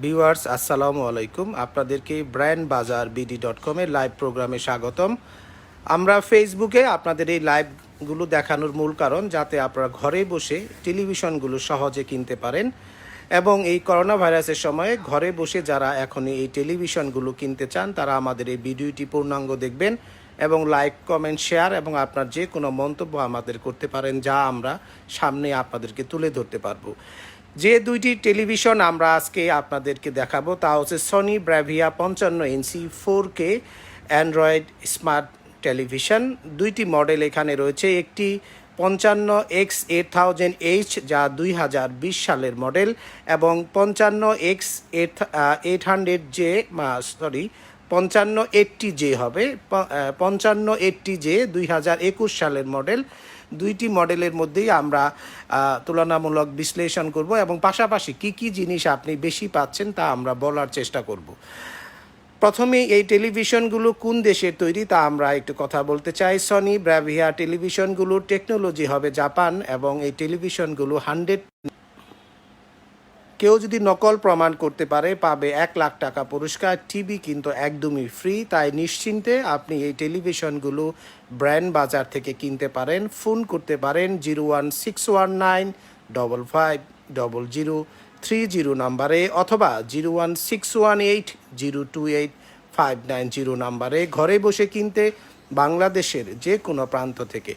Viewers আসসালামু আলাইকুম। আপনাদেরকে ব্র্যান্ড বাজার BD.com এর লাইভ প্রোগ্রামে স্বাগতম। আমরা ফেসবুকে আপনাদের এই লাইভগুলো দেখানোর মূল কারণ যাতে আপনারা ঘরে বসে টেলিভিশনগুলো সহজে কিনতে পারেন এবং এই করোনা ভাইরাসের সময়ে ঘরে বসে যারা এখন এই টেলিভিশনগুলো কিনতে চান তারা আমাদের এই ভিডিওটি পূর্ণাঙ্গ দেখবেন এবং লাইক, কমেন্ট, শেয়ার এবং আপনার যে কোনো মন্তব্য আমাদের করতে পারেন, যা আমরা সামনে আপনাদেরকে তুলে ধরতে পারবো। যে দুইটি টেলিভিশন আমরা আজকে আপনাদেরকে দেখাবো তা হচ্ছে সনি ব্রাভিয়া 55 ইঞ্চি 4K অ্যান্ড্রয়েড স্মার্ট টেলিভিশন। দুইটি মডেল এখানে রয়েছে, একটি 55X8000H যা 2020 সালের মডেল এবং 55X800J 5580J হবে, 5580J 2021 সালের মডেল। দুইটি মডেলের মধ্যেই আমরা তুলনামূলক বিশ্লেষণ করব এবং পাশাপাশি কি জিনিস আপনি বেশি পাচ্ছেন তা আমরা বলার চেষ্টা করব। প্রথমে এই টেলিভিশনগুলো কোন দেশের তৈরি তা আমরা একটু কথা বলতে চাই। সনি ব্রাভিয়া টেলিভিশনগুলোর টেকনোলজি হবে জাপান এবং এই টেলিভিশনগুলো 100 কেউ যদি নকল প্রমাণ করতে পারে পাবে 1 লাখ টাকা পুরস্কার। টিভি কিন্তু একদমই ফ্রি, তাই নিশ্চিন্তে আপনি এই টেলিভিশনগুলো ব্র্যান্ড বাজার থেকে কিনতে পারেন। ফোন করতে পারেন 01619550030 নাম্বারে অথবা 01618028590 নাম্বারে ঘরে বসে কিনতে বাংলাদেশের যে কোনো প্রান্ত থেকে।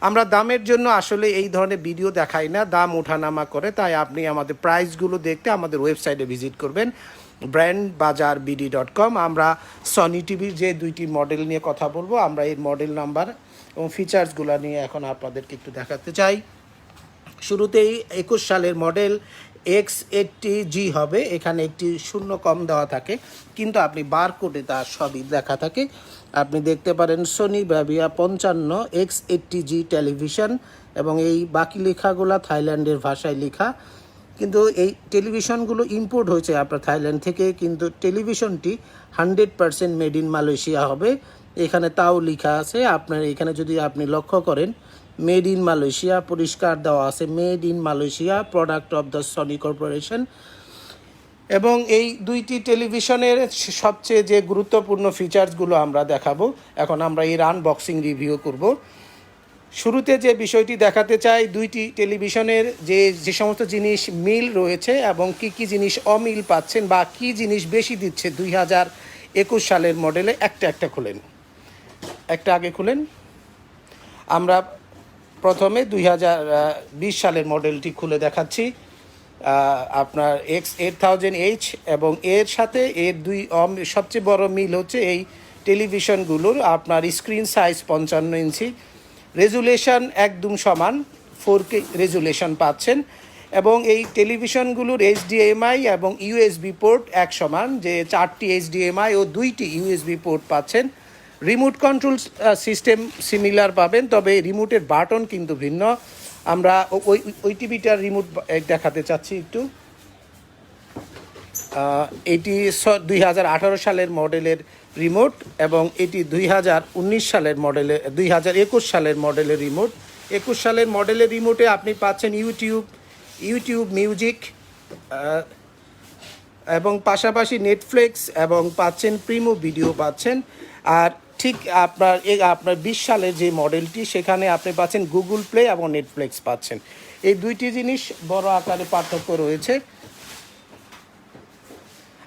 আমরা দামের জন্য আসলে এই ধরনের ভিডিও দেখাই না, দাম ওঠানামা করে, তাই আপনি আমাদের প্রাইসগুলো দেখতে আমাদের ওয়েবসাইটে ভিজিট করবেন ব্র্যান্ড বাজার BD.com। আমরা সনি টিভির যে দুইটি মডেল নিয়ে কথা বলবো, আমরা এই মডেল নাম্বার এবং ফিচার্সগুলো নিয়ে এখন আপনাদেরকে একটু দেখাতে চাই। শুরুতেই 21 সালের মডেল X80G হবে, এখানে একটি শূন্য কম দেওয়া থাকে কিন্তু আপনি বারকোডে তার সবই লেখা থাকে। আপনি দেখতে পারেন সনি ব্রাভিয়া 55X80G টেলিভিশন এবং এই বাকি লেখাগুলো থাইল্যান্ডের ভাষায় লেখা, কিন্তু এই টেলিভিশনগুলো ইম্পোর্ট হয়েছে আপনার থাইল্যান্ড থেকে, কিন্তু টেলিভিশনটি 100% মেড ইন মালয়েশিয়া হবে। এখানে তাও লেখা আছে, আপনার এখানে যদি আপনি লক্ষ্য করেন মেড ইন মালয়েশিয়া পরিষ্কার দেওয়া আছে, made in Malaysia, product of the Sony corporation. এবং এই দুইটি টেলিভিশনের সবচেয়ে যে গুরুত্বপূর্ণ ফিচার্সগুলো আমরা দেখাবো, এখন আমরা এর আনবক্সিং রিভিউ করব। শুরুতে যে বিষয়টি দেখাতে চাই, দুইটি টেলিভিশনের যে সমস্ত জিনিস মিল রয়েছে এবং কি জিনিস অমিল পাচ্ছেন বা কি জিনিস বেশি দিচ্ছে 2021 সালের মডেলে। একটা খুলেন, একটা আগে খুলেন। আমরা প্রথমে 2020 সালের মডেলটি খুলে দেখাচ্ছি। আপনার X8000H এবং এর সাথে এর সবচেয়ে বড় মিল হচ্ছে এই টেলিভিশনগুলোর আপনার স্ক্রিন সাইজ 55 ইঞ্চি, রেজুলেশন একদম সমান 4K রেজুলেশন পাচ্ছেন এবং এই টেলিভিশনগুলোর HDMI এবং USB পোর্ট এক সমান, যে 4টি HDMI ও 2টি USB পোর্ট পাচ্ছেন। রিমোট কন্ট্রোল সিস্টেম সিমিলার পাবেন, তবে রিমোটের বাটন কিন্তু ভিন্ন। আমরা ওই টিভিটার রিমোট দেখাতে চাচ্ছি একটু। এটি 2018 সালের মডেলের রিমোট এবং এটি 2019 সালের মডেলের 2021 সালের মডেলের রিমোট। 21 সালের মডেলের রিমোটে আপনি পাচ্ছেন ইউটিউব মিউজিক এবং পাশাপাশি নেটফ্লিক্স এবং পাচ্ছেন প্রিমো ভিডিও পাচ্ছেন। আর ঠিক আপনার 20 সালের যে মডেলটি সেখানে আপনি পাচ্ছেন গুগল প্লে এবং নেটফ্লিক্স পাচ্ছেন। এই দুইটি জিনিস বড় আকারে পার্থক্য রয়েছে।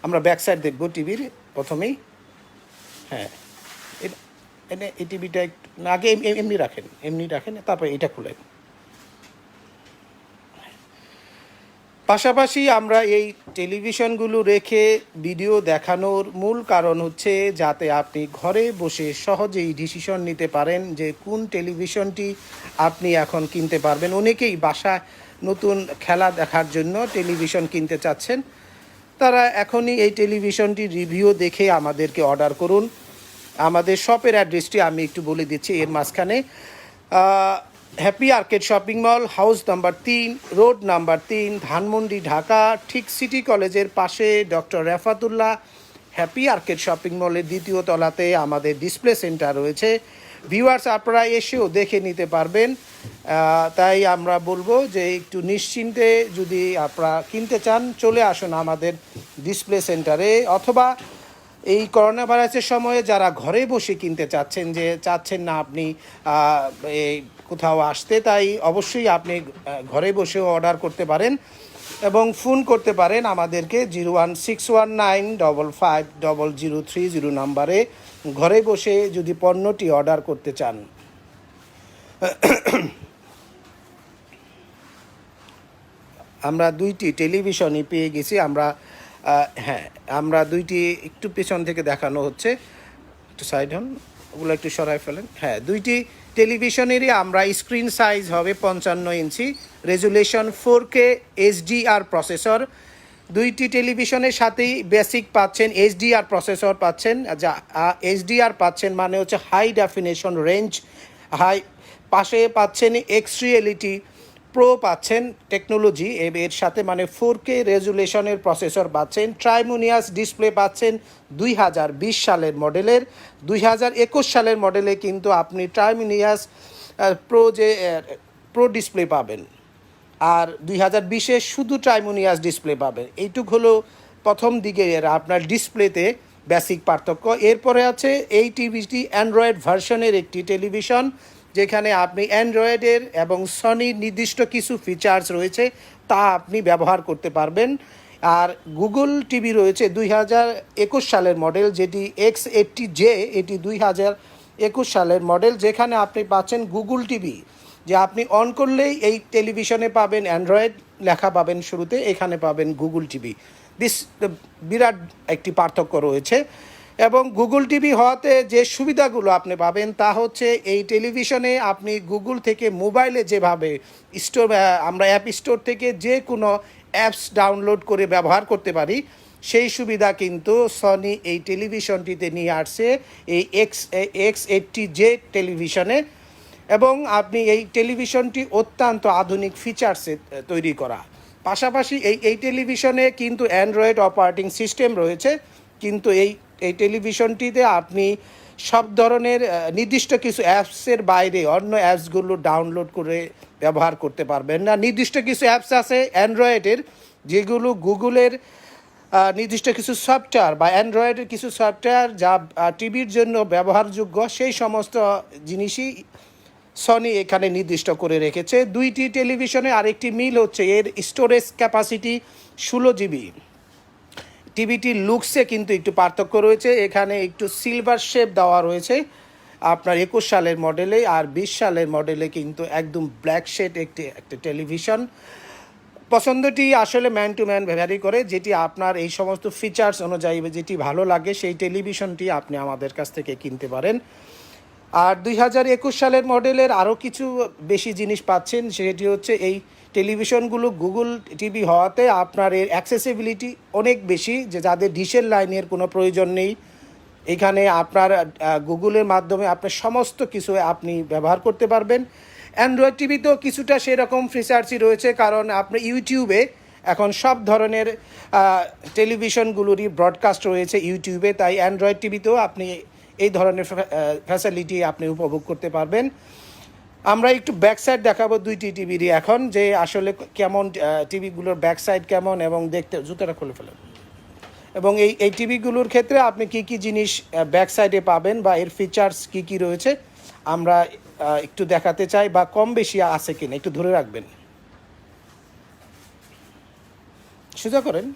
আমরা ব্যাক সাইড দেখব টিভির প্রথমেই। হ্যাঁ, এই টিভিটা একটু আগে এমনি রাখেন, তারপরে এটা খুলেন। পাশাপাশি আমরা এই টেলিভিশনগুলো রেখে ভিডিও দেখানোর মূল কারণ হচ্ছে যাতে আপনি ঘরে বসে সহজেই ডিসিশন নিতে পারেন যে কোন টেলিভিশনটি আপনি এখন কিনতে পারবেন। অনেকেই বাসায় নতুন খেলা দেখার জন্য টেলিভিশন কিনতে চাচ্ছেন, তারা এখনই এই টেলিভিশনটি রিভিউ দেখে আমাদেরকে অর্ডার করুন। আমাদের শপের অ্যাড্রেসটি আমি একটু বলে দিচ্ছি এর মাঝখানে। Happy arcade shopping mall, house number 3, road number 3, Dhanmondi, Dhaka. ঠিক সিটি কলেজের পাশে doctor Refatullah happy arcade shopping মলের দ্বিতীয় তলাতে আমাদের ডিসপ্লে সেন্টার রয়েছে। ভিউয়ার্স আপনারা এসেও দেখে নিতে পারবেন। তাই আমরা বলবো যে একটু নিশ্চিন্তে যদি আপনারা কিনতে চান চলে আসুন আমাদের ডিসপ্লে সেন্টারে, অথবা এই করোনা ভাইরাসের সময়ে যারা ঘরে বসে কিনতে চাচ্ছেন না আপনি এই কোথাও আসতে, তাই অবশ্যই আপনি ঘরে বসেও অর্ডার করতে পারেন এবং ফোন করতে পারেন আমাদেরকে 01619550030 নাম্বারে ঘরে বসে যদি পণ্যটি অর্ডার করতে চান। আমরা দুইটি টেলিভিশনই পেয়ে গেছি। আমরা দুইটি একটু পেছন থেকে দেখানো হচ্ছে, একটু সাইড হন, ওগুলো একটু সরাই ফেলেন। দুইটি টেলিভিশনেরই আমরা স্ক্রিন সাইজ হবে 55 ইঞ্চি, রেজুলেশন 4K SDR প্রসেসর। দুইটি টেলিভিশনের সাথেই বেসিক পাচ্ছেন SDR প্রসেসর পাচ্ছেন, যা SDR পাচ্ছেন মানে হচ্ছে হাই ডেফিনেশন রেঞ্জ, পাশে পাচ্ছেন এক্সট্রিয়েলিটি প্রো পাচ্ছেন টেকনোলজি এর সাথে, মানে 4K রেজুলেশনের প্রসেসর পাচ্ছেন। ট্রাইমোনিয়াস ডিসপ্লে পাচ্ছেন 2020 সালের মডেলের। 2021 সালের মডেলে কিন্তু আপনি ট্রাইমোনিয়াস প্রো ডিসপ্লে পাবেন, আর 2020-এ শুধু ট্রাইমোনিয়াস ডিসপ্লে পাবেন। এইটুক হলো প্রথম দিকে আপনার ডিসপ্লেতে বেসিক পার্থক্য। এরপরে আছে এই টিভিটি অ্যান্ড্রয়েড ভার্সনের একটি টেলিভিশন, যেখানে আপনি অ্যান্ড্রয়েডের এবং সনির নির্দিষ্ট কিছু ফিচার্স রয়েছে তা আপনি ব্যবহার করতে পারবেন। আর গুগল টিভি রয়েছে 2021 সালের মডেল, যেটি X80J, এটি 2021 সালের মডেল, যেখানে আপনি পাচ্ছেন গুগল টিভি, যে আপনি অন করলেই এই টেলিভিশনে পাবেন অ্যান্ড্রয়েড লেখা পাবেন শুরুতে, এখানে পাবেন গুগল টিভি। বিরাট একটি পার্থক্য রয়েছে। এবং গুগল টিভি হওয়াতে যে সুবিধাগুলো আপনি পাবেন তা হচ্ছে এই টেলিভিশনে আপনি গুগল থেকে মোবাইলে যেভাবে আমরা অ্যাপ স্টোর থেকে যে কোনো অ্যাপস ডাউনলোড করে ব্যবহার করতে পারি, সেই সুবিধা কিন্তু সনি এই টেলিভিশনটিতে নিয়ে আসছে এই X80J টেলিভিশনে। এবং আপনি এই টেলিভিশনটি অত্যন্ত আধুনিক ফিচার্সে তৈরি করা। পাশাপাশি এই টেলিভিশনে কিন্তু অ্যান্ড্রয়েড অপারেটিং সিস্টেম রয়েছে, কিন্তু এই টেলিভিশনটিতে আপনি সব ধরনের নির্দিষ্ট কিছু অ্যাপসের বাইরে অন্য অ্যাপসগুলো ডাউনলোড করে ব্যবহার করতে পারবেন না। নির্দিষ্ট কিছু অ্যাপস আছে অ্যান্ড্রয়েডের, যেগুলো গুগলের নির্দিষ্ট কিছু সফটওয়্যার বা অ্যান্ড্রয়েডের কিছু সফটওয়্যার যা টিভির জন্য ব্যবহারযোগ্য, সেই সমস্ত জিনিসই সনি এখানে নির্দিষ্ট করে রেখেছে। দুইটি টেলিভিশনে আরেকটি মিল হচ্ছে এর স্টোরেজ ক্যাপাসিটি 16 GB। টিভিটির লুকসে কিন্তু একটু পার্থক্য রয়েছে, এখানে একটু সিলভার শেপ দেওয়া রয়েছে আপনার 21 সালের মডেলে, আর 20 সালের মডেলে কিন্তু একদম ব্ল্যাক শেড একটি টেলিভিশন। পছন্দটি আসলে ম্যান টু ম্যান ভ্যারি করে, যেটি আপনার এই সমস্ত ফিচার্স অনুযায়ী যেটি ভালো লাগে সেই টেলিভিশনটি আপনি আমাদের কাছ থেকে কিনতে পারেন। আর 2021 সালের মডেলের আরও কিছু বেশি জিনিস পাচ্ছেন, সেটি হচ্ছে এই টেলিভিশনগুলো গুগল টিভি হওয়াতে আপনার এর অ্যাক্সেসিবিলিটি অনেক বেশি, যে যাদের ডিশের লাইনের কোনো প্রয়োজন নেই, এখানে আপনার গুগলের মাধ্যমে আপনার সমস্ত কিছু আপনি ব্যবহার করতে পারবেন। অ্যান্ড্রয়েড টিভিতেও কিছুটা সেরকম ফিচার্সই রয়েছে, কারণ আপনি ইউটিউবে এখন সব ধরনের টেলিভিশনগুলোরই ব্রডকাস্ট রয়েছে ইউটিউবে, তাই অ্যান্ড্রয়েড টিভিতেও আপনি এই ধরনের ফ্যাসিলিটি আপনি উপভোগ করতে পারবেন। আমরা একটু ব্যাক সাইড দেখাবো দুইটি টিভিরই এখন, যে আসলে কেমন টিভিগুলোর ব্যাক সাইড কেমন এবং দেখতে, জুতোটা খুলে ফেলেন, এবং এই টিভিগুলোর ক্ষেত্রে আপনি কি কি জিনিস ব্যাক সাইডে পাবেন বা এর ফিচার্স কি কি রয়েছে আমরা একটু দেখাতে চাই, বা কম বেশি আছে কিনা একটু ধরে রাখবেন, সোজা করেন।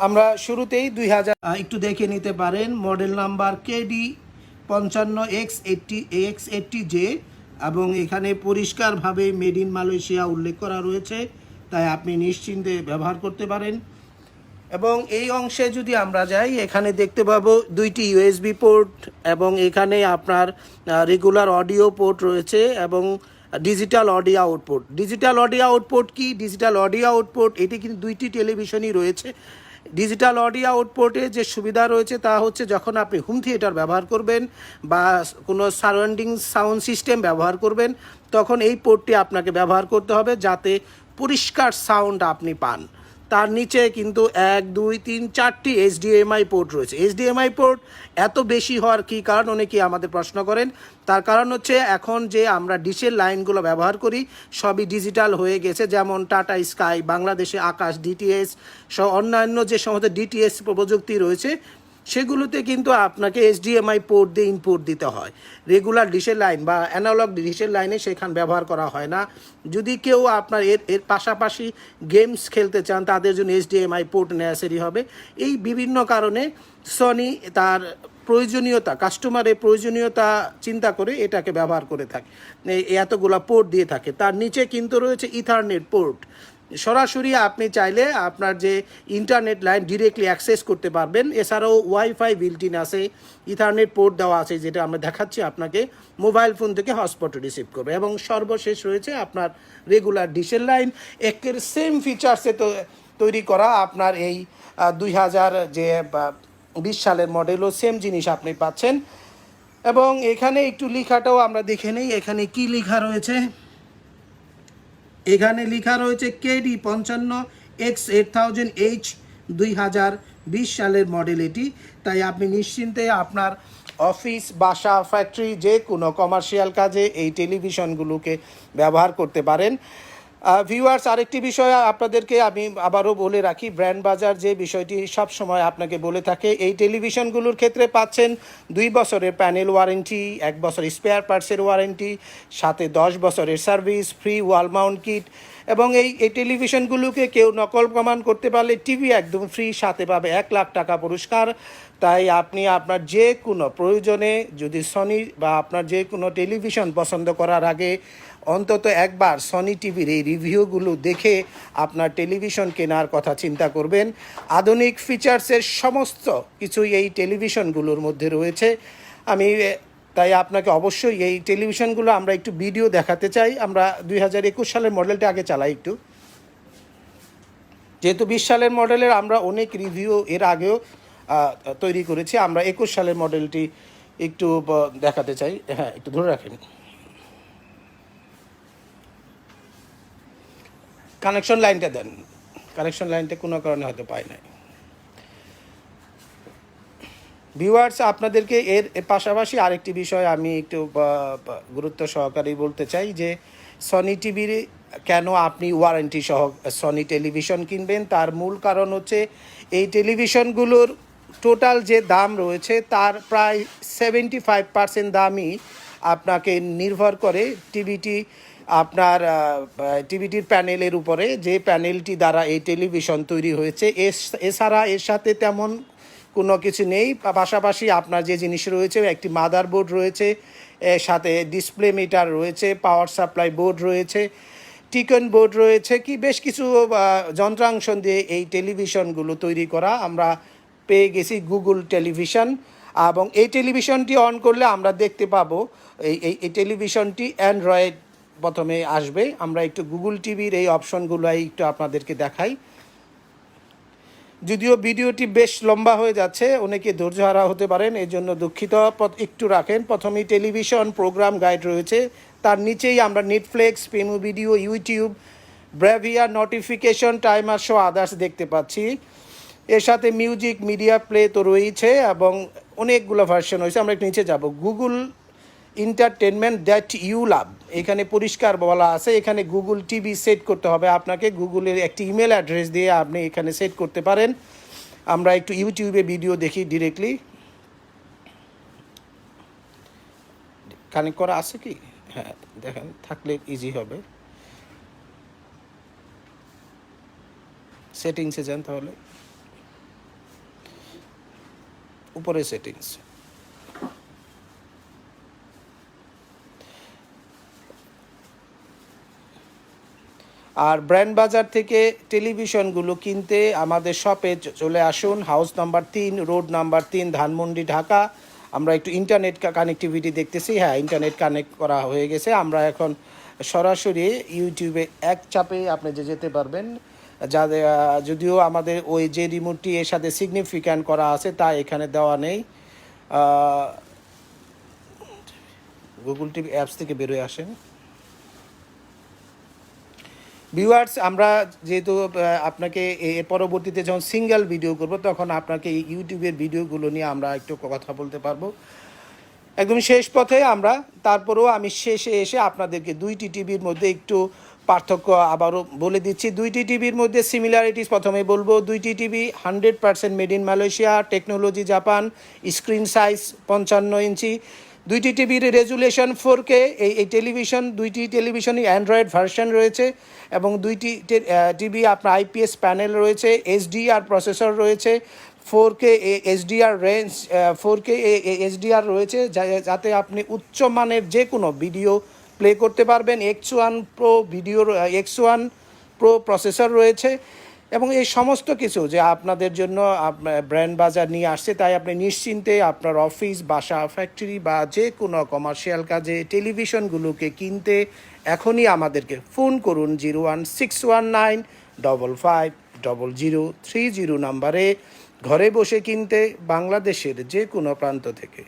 আমরা শুরুতেই 2000 একটু দেখে নিতে পারেন, মডেল নাম্বার KD-55X80J, এবং এখানে পরিষ্কারভাবে মেড ইন মালয়েশিয়া উল্লেখ করা রয়েছে, তাই আপনি নিশ্চিন্তে ব্যবহার করতে পারেন। এবং এই অংশে যদি আমরা যাই, এখানে দেখতে পাবো দুইটি USB পোর্ট, এবং এখানে আপনার রেগুলার অডিও পোর্ট রয়েছে এবং digital audio output. Digital audio output কি? ডিজিটাল অডিও আউটপুট এটি কিন্তু দুইটি টেলিভিশনই রয়েছে। ডিজিটাল অডিও আউটপুটে যে সুবিধা রয়েছে তা হচ্ছে, যখন আপনি হোম থিয়েটার ব্যবহার করবেন বা কোনো সারাউন্ডিং সাউন্ড সিস্টেম ব্যবহার করবেন, তখন এই পোর্টটি আপনাকে ব্যবহার করতে হবে যাতে পরিষ্কার সাউন্ড আপনি পান। তার নিচে কিন্তু 1 2 3 4টি HDMI পোর্ট রয়েছে। HDMI পোর্ট এত বেশি হওয়ার কী কারণ অনেকেই আমাদের প্রশ্ন করেন। তার কারণ হচ্ছে এখন যে আমরা ডিশের লাইনগুলো ব্যবহার করি সবই ডিজিটাল হয়ে গেছে, যেমন টাটা স্কাই, বাংলাদেশে আকাশ, ডিটিএস সহ অন্যান্য যে সমস্ত ডিটিএস প্রযুক্তি রয়েছে সেগুলোতে কিন্তু আপনাকে HDMI পোর্ট দিয়ে ইনপুট দিতে হয়। রেগুলার ডিশের লাইন বা অ্যানালগ ডিশের লাইনে সেখানে ব্যবহার করা হয় না। যদি কেউ আপনার এর পাশাপাশি গেমস খেলতে চান তাদের জন্য HDMI পোর্ট নেসেসারি হবে। এই বিভিন্ন কারণে সনি তার প্রয়োজনীয়তা, কাস্টমারের প্রয়োজনীয়তা চিন্তা করে এটাকে ব্যবহার করে থাকে, এতগুলা পোর্ট দিয়ে থাকে। তার নিচে কিন্তু রয়েছে ইথারনেট পোর্ট। সরাসরি আপনি চাইলে আপনার যে ইন্টারনেট লাইন ডিরেক্টলি অ্যাক্সেস করতে পারবেন। এছাড়াও ওয়াইফাই বিল্ট-ইন আছে, ইথারনেট পোর্ট দেওয়া আছে, যেটা আমরা দেখাচ্ছি আপনাকে, মোবাইল ফোন থেকে হটস্পট রিসিভ করবে। এবং সর্বশেষ রয়েছে আপনার রেগুলার ডিশের লাইন, একের সেম ফিচার্সে তৈরি করা আপনার এই 2020 সালের মডেলও সেম জিনিস আপনি পাচ্ছেন। এবং এখানে একটু লেখাটাও আমরা দেখে নেই, এখানে কি লেখা রয়েছে। এখানে লেখা রয়েছে KD-55X80H 2020 সালের মডেল এটি। তাই আপনি নিশ্চিন্তে আপনার অফিস, বাসা, ফ্যাক্টরি যে কোনো কমার্শিয়াল কাজে এই টেলিভিশনগুলোকে ব্যবহার করতে পারেন। ভিউয়ার্স, আরেকটি বিষয় আপনাদেরকে আমি আবারও বলে রাখি, ব্র্যান্ড বাজার যে বিষয়টি সব সময় আপনাকে বলে থাকে, এই টেলিভিশনগুলোর ক্ষেত্রে পাচ্ছেন 2 বছরের প্যানেল ওয়ারেন্টি, 1 বছর স্পেয়ার পার্টসের ওয়ারেন্টি, সাথে 10 বছরের service, free wall mount kit. এবং এই টেলিভিশনগুলোকে কেউ নকল প্রমাণ করতে পারলে টিভি একদম ফ্রি, সাথে পাবে 1 লাখ টাকা পুরস্কার। তাই আপনি আপনার যে কোনো প্রয়োজনে যদি সনি বা আপনার যে কোনো টেলিভিশন পছন্দ করার আগে অন্তত একবার সনি টিভির এই রিভিউগুলো দেখে আপনার টেলিভিশন কেনার কথা চিন্তা করবেন। আধুনিক ফিচার্সের সমস্ত কিছুই এই টেলিভিশনগুলোর মধ্যে রয়েছে। তাই আপনাকে অবশ্যই এই টেলিভিশনগুলো আমরা একটু ভিডিও দেখাতে চাই। আমরা 2021 সালের মডেলটা আগে চালাই একটু, যেহেতু 20 সালের মডেলের আমরা অনেক রিভিউ এর আগেও তৈরি করেছি। আমরা 21 সালের মডেলটি একটু দেখাতে চাই। হ্যাঁ, একটু ধরে রাখেন। কানেকশন লাইনটা দেন, কানেকশন লাইনটা কোনো কারণে হয়তো পাই নাই। ভিউয়ার্স, আপনাদেরকে এর পাশাপাশি আরেকটি বিষয় আমি একটু গুরুত্ব সহকারে বলতে চাই যে সনি টিভির কেন আপনি ওয়ারেন্টি সহ সনি টেলিভিশন কিনবেন। তার মূল কারণ হচ্ছে এই টেলিভিশনগুলোর টোটাল যে দাম রয়েছে তার প্রায় 75% দামই আপনাকে নির্ভর করে টিভিটির প্যানেলের উপরে, যে প্যানেলটি দ্বারা এই টেলিভিশন তৈরি হয়েছে। এছাড়া এর সাথে তেমন কোনো কিছু নেই। পাশাপাশি আপনার যে জিনিস রয়েছে, একটি মাদারবোর্ড রয়েছে, এর সাথে ডিসপ্লে মিটার রয়েছে, পাওয়ার সাপ্লাই বোর্ড রয়েছে, টিকন বোর্ড রয়েছে, কি বেশ কিছু যন্ত্রাংশ দিয়ে এই টেলিভিশনগুলো তৈরি করা। আমরা পেয়ে গেছি গুগল টেলিভিশন, এবং এই টেলিভিশনটি অন করলে আমরা দেখতে পাবো এই টেলিভিশনটি অ্যান্ড্রয়েড প্রথমে আসবে। আমরা একটু গুগল টিভির এই অপশনগুলো একটু আপনাদেরকে দেখাই। যদিও ভিডিওটি বেশ লম্বা হয়ে যাচ্ছে, অনেকে ধৈর্য হারা হতে পারেন, এই জন্য দুঃখিত, একটু রাখেন। প্রথমেই টেলিভিশন প্রোগ্রাম গাইড রয়েছে, তার নিচেই আমরা নেটফ্লিক্স, পেমু ভিডিও, ইউটিউব, ব্রেভিয়ার, নোটিফিকেশন, টাইমার সহ আদার্স দেখতে পাচ্ছি। এর সাথে মিউজিক, মিডিয়া প্লে তো রয়েছে এবং অনেকগুলো ভার্সন হয়েছে। আমরা একটু নিচে যাব, Google entertainment that you love, এখানে পরিষ্কার বলা আছে এখানে গুগল টিভি সেট করতে হবে আপনাকে। গুগলের একটি ইমেল অ্যাড্রেস দিয়ে আপনি এখানে সেট করতে পারেন। আমরা একটু ইউটিউবে ভিডিও দেখি, ডিরেক্টলি কানেক্ট করা আছে কি? হ্যাঁ, দেখেন, থাকলে ইজি হবে। সেটিংসে যান, তাহলে উপরে সেটিংস, আর ব্র্যান্ড বাজার থেকে টেলিভিশনগুলো কিনতে আমাদের শপে চলে আসুন। House number 3, road number 3, Dhanmondi, Dhaka. আমরা একটু ইন্টারনেট কানেক্টিভিটি দেখতেছি। হ্যাঁ, ইন্টারনেট কানেক্ট করা হয়ে গেছে। আমরা এখন সরাসরি ইউটিউবে এক চাপে আপনি যেতে পারবেন। যদিও আমাদের ওই যে রিমোটটি এর সাথে সিগনিফিক্যান্ট করা আছে তা এখানে দেওয়া নেই। গুগল টিভি অ্যাপস থেকে বেরোয় আসেন। ভিউয়ার্স, আমরা যেহেতু আপনাকে এর পরবর্তীতে যখন সিঙ্গেল ভিডিও করব তখন আপনাকে এই ইউটিউবের ভিডিওগুলো নিয়ে আমরা একটু কথা বলতে পারবো। একদম শেষ পথে আমরা, তারপরেও আমি শেষে এসে আপনাদেরকে দুইটি টিভির মধ্যে একটু পার্থক্য আবারও বলে দিচ্ছি। দুইটি টিভির মধ্যে সিমিলারিটিস প্রথমে বলবো। দুইটি TV 100% made in Malaysia, technology Japan, screen size 55 ইঞ্চি। দুইটি টিভির রেজুলেশন 4K। এই টেলিভিশন, দুইটি টেলিভিশনই অ্যান্ড্রয়েড ভার্সন রয়েছে এবং দুইটি টিভি আপনার আইপিএস প্যানেল রয়েছে, SDR প্রসেসর রয়েছে, 4K HDR range, 4K HDR রয়েছে, যাতে আপনি উচ্চমানের যে কোনো ভিডিও প্লে করতে পারবেন। X1 Pro ভিডিওর X1 Pro প্রসেসর রয়েছে এবং এই সমস্ত কিছু যে আপনাদের জন্য ব্র্যান্ড বাজার নিয়ে আসছে, তাই আপনি নিশ্চিন্তে আপনার অফিস, বাসা, ফ্যাক্টরি বা যে কোনো কমার্শিয়াল কাজে টেলিভিশনগুলোকে কিনতে এখনই আমাদেরকে ফোন করুন 01619550030 নাম্বারে, ঘরে বসে কিনতে বাংলাদেশের যে কোনো প্রান্ত থেকে।